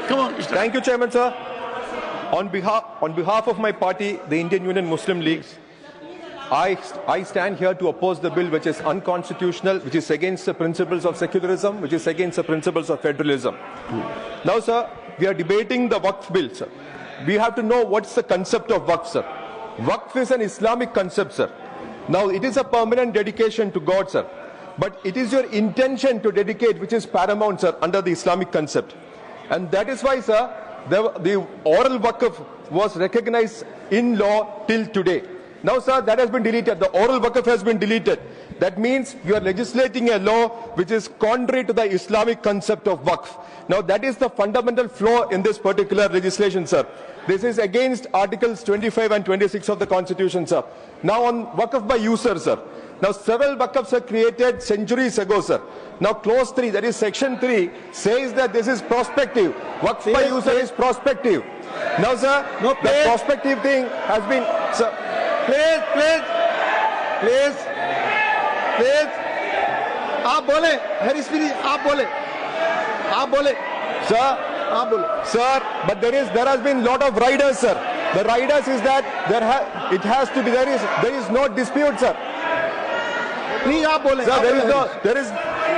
Come on, Mr. Thank you, Chairman, sir. On behalf of my party, the Indian Union Muslim League, I stand here to oppose the bill which is unconstitutional, which is against the principles of secularism, which is against the principles of federalism. Now, sir, we are debating the Waqf bill, sir. We have to know what's the concept of Waqf, sir. Waqf is an Islamic concept, sir. Now, it is a permanent dedication to God, sir. But it is your intention to dedicate which is paramount, sir, under the Islamic concept. And that is why, sir, the oral Waqf was recognized in law till today. Now, sir, that has been deleted. The oral Waqf has been deleted. That means you are legislating a law which is contrary to the Islamic concept of Waqf. Now, that is the fundamental flaw in this particular legislation, sir. This is against Articles 25 and 26 of the Constitution, sir. Now, on Waqf by user, sir. Now, several Waqfs are created centuries ago, sir. Now, clause 3, that is section 3, says that this is prospective. Waqf by user is prospective. Now, sir, the prospective thing has been... Sir, Please. आप बोले, Harry Speedy, आप बोले. Sir, but there has been lot of riders, sir. The riders is that there is no dispute, sir. Please, आप बोले. Sir,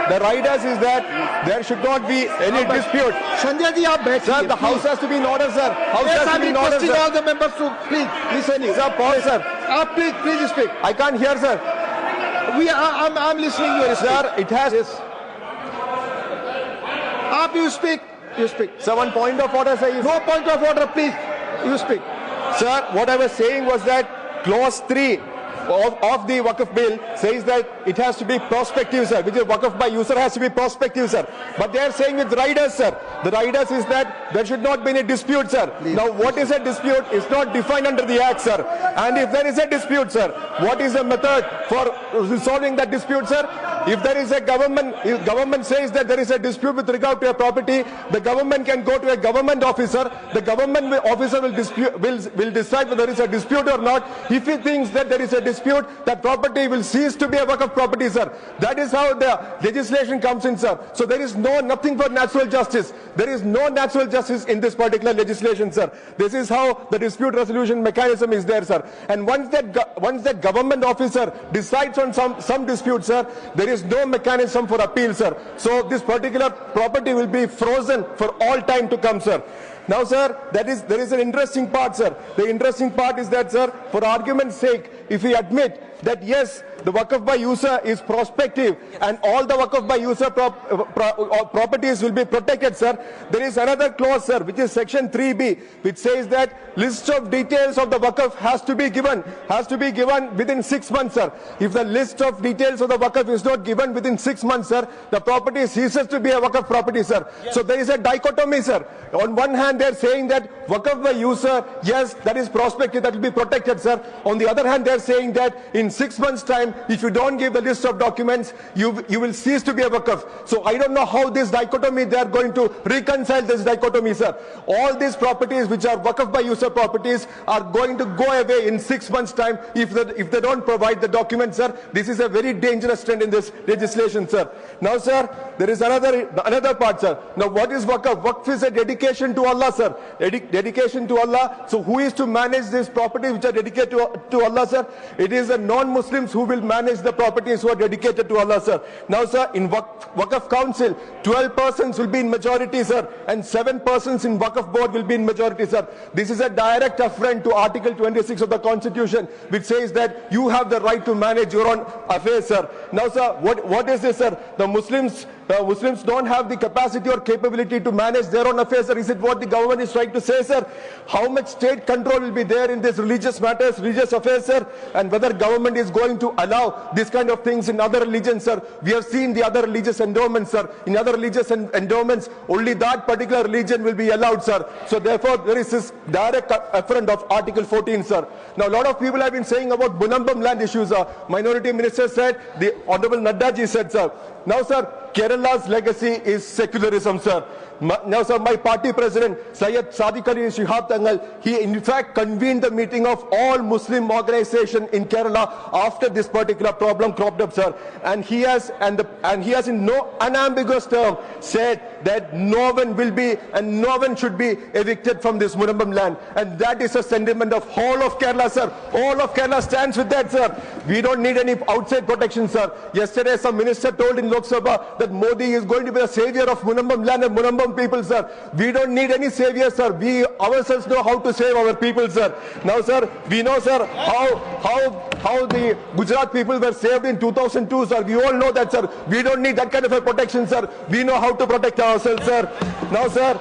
the riders is that there should not be any dispute. Sanjay ji, आप बैठिए. Sir, the house has to be in order, sir. House has to be in order, sir. All the members to please listen. Sir, pause, sir. Please speak. I can't hear, sir. I'm listening to you, sir. It has. Yes. You speak. Sir, one point of order, sir. No point of order, please. You speak. Sir, what I was saying was that clause 3 of the Waqf bill says that it has to be prospective, sir, which is Waqf by user has to be prospective, sir. But they are saying with riders, sir. The riders is that there should not be any dispute, sir. Please. Now, what is a dispute is not defined under the Act, sir. And if there is a dispute, sir, what is the method for resolving that dispute, sir? If there is a if government says that there is a dispute with regard to a property, the government can go to a government officer. The government officer will decide whether there is a dispute or not. If he thinks that there is a dispute, that property will cease to be a Waqf property, sir. That is how the legislation comes in, sir. So there is nothing for natural justice. There is no natural justice in this particular legislation, sir. This is how the dispute resolution mechanism is there, sir. And once that government officer decides on some dispute, sir, there is no mechanism for appeal, sir. So this particular property will be frozen for all time to come, sir. Now, sir, there is an interesting part, sir. The interesting part is that, sir, for argument's sake, if we admit that yes, the Waqf by user is prospective and all the Waqf by user properties will be protected, sir, there is another clause, sir, which is section 3B, which says that list of details of the Waqf has to be given within 6 months, sir. If the list of details of the Waqf is not given within 6 months, sir, the property ceases to be a Waqf property, sir. Yes. So there is a dichotomy, sir. On one hand, they are saying that Waqf by user, yes, that is prospective, that will be protected, sir. On the other hand, they are saying that in 6 months' time, if you don't give the list of documents, you will cease to be a Waqf. So I don't know how this dichotomy, they are going to reconcile this dichotomy, sir. All these properties which are Waqf by user properties are going to go away in 6 months' time if they don't provide the documents, sir. This is a very dangerous trend in this legislation, sir. Now, sir, there is another part, sir. Now, what is Waqf? Waqf is a dedication to Allah, sir. Dedication to Allah. So who is to manage these properties which are dedicated to Allah, sir? It is the non-Muslims who will manage the properties who are dedicated to Allah, sir. Now, sir, in Waqf Council, 12 persons will be in majority, sir, and 7 persons in Waqf Board will be in majority, sir. This is a direct affront to Article 26 of the Constitution, which says that you have the right to manage your own affairs, sir. Now, sir, what is this, sir? The Muslims don't have the capacity or capability to manage their own affairs, sir. Is it what the government is trying to say, sir? How much state control will be there in these religious matters, religious affairs, sir? And whether government is going to allow this kind of things in other religions, sir? We have seen the other religious endowments, sir. In other religious endowments, only that particular religion will be allowed, sir. So therefore, there is this direct affront of Article 14, sir. Now, a lot of people have been saying about Munambam land issues. Minority Minister said, the Honorable Naddaji said, sir. Now, sir, Kerala's legacy is secularism, sir. Now, sir, my party president, Syed Sadiq Ali Shihab Tangal, he in fact convened the meeting of all Muslim organizations in Kerala after this particular problem cropped up, sir. And he has in no unambiguous term said that no one will be and no one should be evicted from this Munambam land. And that is a sentiment of whole of Kerala, sir. All of Kerala stands with that, sir. We don't need any outside protection, sir. Yesterday, some minister told in Lok Sabha that Modi is going to be the savior of Munambam land and Munambam people, sir. We don't need any savior, sir. We ourselves know how to save our people, sir. Now, sir, we know, sir, how the Gujarat people were saved in 2002, sir. We all know that, sir. We don't need that kind of a protection, sir. We know how to protect ourselves, sir. Now, sir,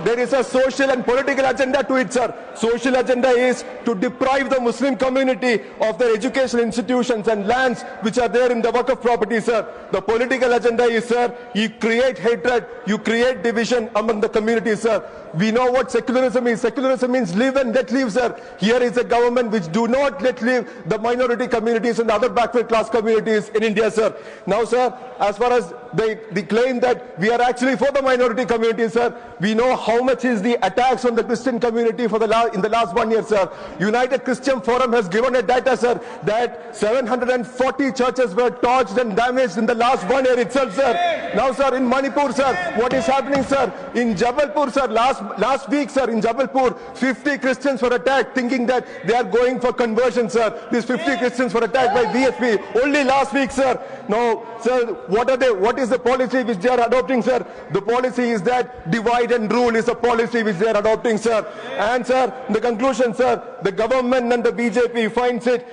there is a social and political agenda to it, sir. Social agenda is to deprive the Muslim community of their educational institutions and lands which are there in the Waqf property, sir. The political agenda is, sir, you create hatred, you create division among the communities, sir. We know what secularism is. Secularism means live and let live, sir. Here is a government which do not let live the minority communities and other backward class communities in India, sir. Now, sir, as far as the claim that we are actually for the minority community, sir, we know how much is the attacks on the Christian community in the last 1 year, sir. United Christian Forum has given a data, sir, that 740 churches were torched and damaged in the last 1 year itself, sir. Now, sir, in Manipur, sir, what is happening, sir? In Jabalpur, sir, last week, sir, in Jabalpur, 50 Christians were attacked thinking that they are going for conversion, sir. These 50 Christians were attacked by BSP only last week, sir. Now, sir, what is the policy which they are adopting, sir? The policy is that divide and rule is a policy which they are adopting, sir. And, sir, the conclusion, sir, the government and the BJP finds it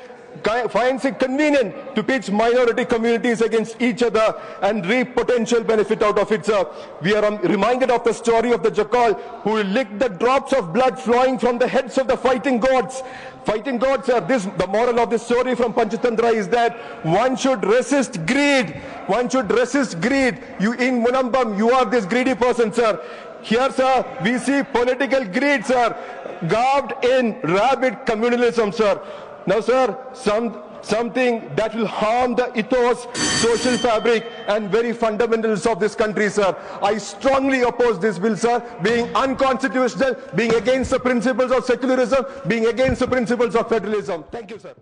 convenient to pitch minority communities against each other and reap potential benefit out of it, sir. We are reminded of the story of the jackal who licked the drops of blood flowing from the heads of the fighting gods. Fighting gods, sir. The moral of this story from Panchatantra is that one should resist greed. One should resist greed. You in Munambam, you are this greedy person, sir. Here, sir, we see political greed, sir, garbed in rabid communalism, sir. Now, sir, something that will harm the ethos, social fabric, and very fundamentals of this country, sir. I strongly oppose this bill, sir, being unconstitutional, being against the principles of secularism, being against the principles of federalism. Thank you, sir.